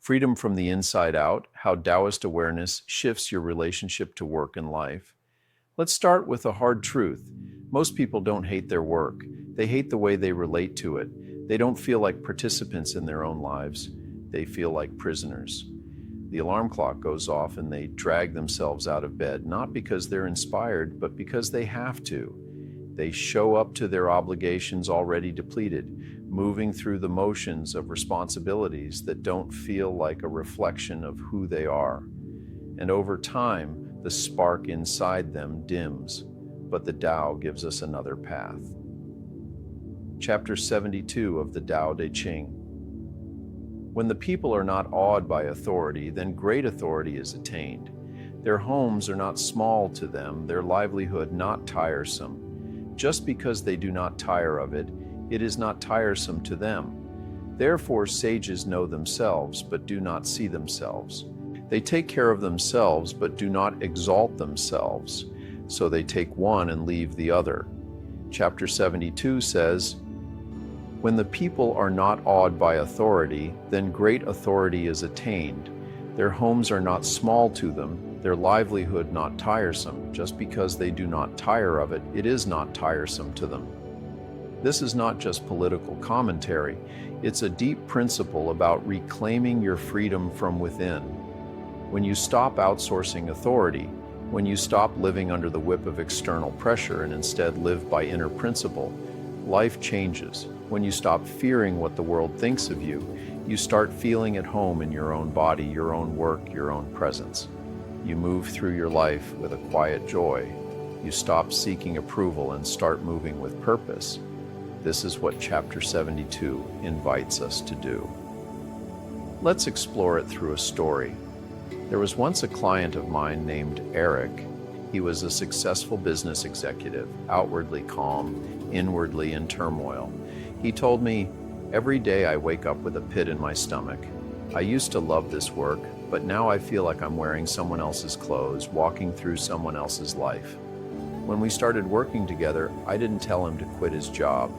Freedom from the Inside Out, How Taoist Awareness Shifts Your Relationship to Work and Life. Let's start with a hard truth. Most people don't hate their work. They hate the way they relate to it. They don't feel like participants in their own lives. They feel like prisoners. The alarm clock goes off and they drag themselves out of bed, not because they're inspired, but because they have to. They show up to their obligations already depleted, moving through the motions of responsibilities that don't feel like a reflection of who they are. And over time, the spark inside them dims, but the Tao gives us another path. Chapter 72 of the Tao Te Ching. When the people are not awed by authority, then great authority is attained. Their homes are not small to them, their livelihood not tiresome. Just because they do not tire of it, it is not tiresome to them. Therefore, sages know themselves, but do not see themselves. They take care of themselves, but do not exalt themselves. So they take one and leave the other. Chapter 72 says, when the people are not awed by authority, then great authority is attained. Their homes are not small to them, their livelihood not tiresome. Just because they do not tire of it, it is not tiresome to them. This is not just political commentary. It's a deep principle about reclaiming your freedom from within. When you stop outsourcing authority, when you stop living under the whip of external pressure and instead live by inner principle, life changes. When you stop fearing what the world thinks of you, you start feeling at home in your own body, your own work, your own presence. You move through your life with a quiet joy. You stop seeking approval and start moving with purpose. This is what Chapter 72 invites us to do. Let's explore it through a story. There was once a client of mine named Eric. He was a successful business executive, outwardly calm, inwardly in turmoil. He told me, every day I wake up with a pit in my stomach. I used to love this work, but now I feel like I'm wearing someone else's clothes, walking through someone else's life. When we started working together, I didn't tell him to quit his job.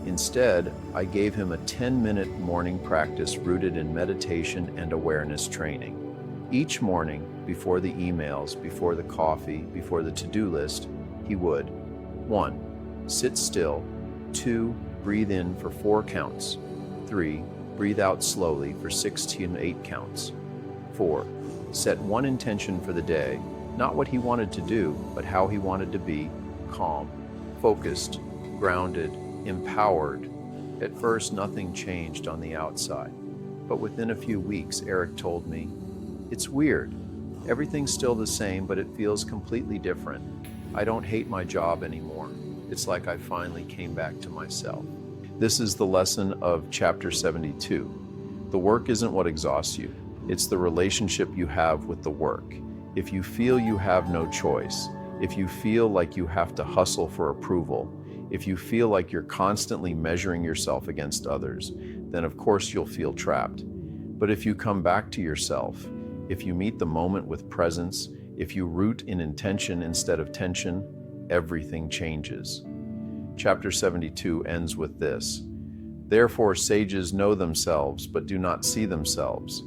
Instead, I gave him a 10-minute morning practice rooted in meditation and awareness training. Each morning, before the emails, before the coffee, before the to-do list, he would 1. Sit still. 2. Breathe in for 4 counts. 3. Breathe out slowly for 6 to 8 counts. 4. Set one intention for the day, not what he wanted to do, but how he wanted to be: calm, focused, grounded, empowered. At first, nothing changed on the outside, but within a few weeks, Eric told me, "It's weird. Everything's still the same, but it feels completely different. I don't hate my job anymore. It's like I finally came back to myself." This is the lesson of Chapter 72. The work isn't what exhausts you. It's the relationship you have with the work. If you feel you have no choice, if you feel like you have to hustle for approval, if you feel like you're constantly measuring yourself against others, then of course you'll feel trapped. But if you come back to yourself, if you meet the moment with presence, if you root in intention instead of tension, everything changes. Chapter 72 ends with this: therefore sages know themselves, but do not see themselves.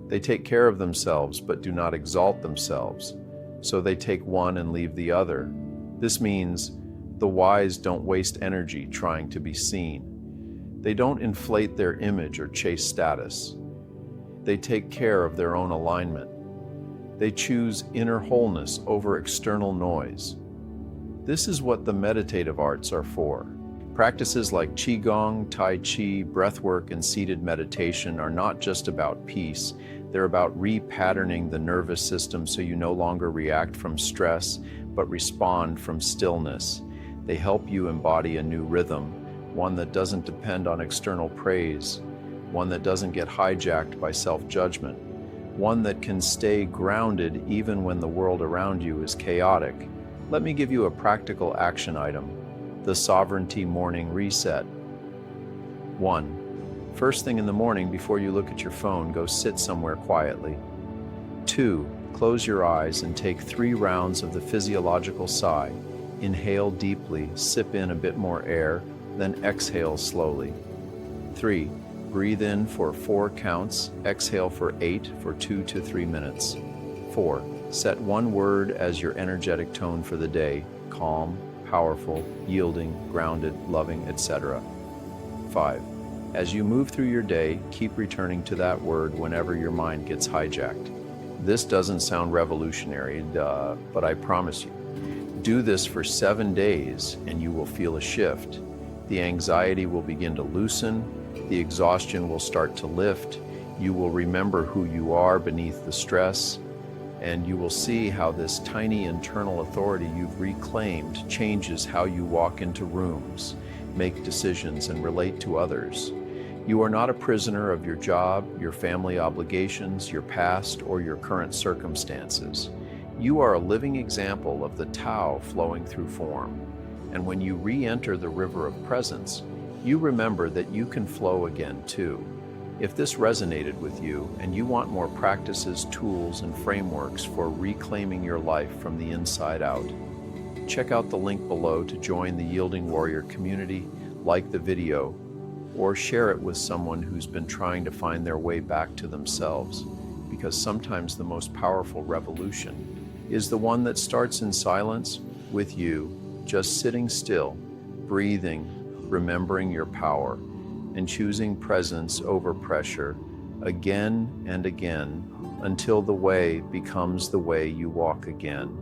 They take care of themselves, but do not exalt themselves. So they take one and leave the other. This means the wise don't waste energy trying to be seen. They don't inflate their image or chase status. They take care of their own alignment. They choose inner wholeness over external noise. This is what the meditative arts are for. Practices like Qigong, Tai Chi, breathwork, and seated meditation are not just about peace. They're about repatterning the nervous system so you no longer react from stress, but respond from stillness. They help you embody a new rhythm, one that doesn't depend on external praise, one that doesn't get hijacked by self-judgment, one that can stay grounded even when the world around you is chaotic. Let me give you a practical action item: the Sovereignty Morning Reset. 1. First thing in the morning, before you look at your phone, go sit somewhere quietly. 2. Close your eyes and take 3 rounds of the physiological sigh. Inhale deeply, sip in a bit more air, then exhale slowly. 3. Breathe in for 4 counts, exhale for 8 for 2 to 3 minutes. 4. Set one word as your energetic tone for the day: calm, powerful, yielding, grounded, loving, etc. 5. As you move through your day, keep returning to that word whenever your mind gets hijacked. This doesn't sound revolutionary, but I promise you, do this for 7 days and you will feel a shift. The anxiety will begin to loosen, the exhaustion will start to lift, you will remember who you are beneath the stress, and you will see how this tiny internal authority you've reclaimed changes how you walk into rooms, make decisions, and relate to others. You are not a prisoner of your job, your family obligations, your past, or your current circumstances. You are a living example of the Tao flowing through form. And when you re-enter the river of presence, you remember that you can flow again too. If this resonated with you and you want more practices, tools, and frameworks for reclaiming your life from the inside out, check out the link below to join the Yielding Warrior community, like the video, or share it with someone who's been trying to find their way back to themselves, because sometimes the most powerful revolution is the one that starts in silence with you, just sitting still, breathing, remembering your power, and choosing presence over pressure again and again until the way becomes the way you walk again.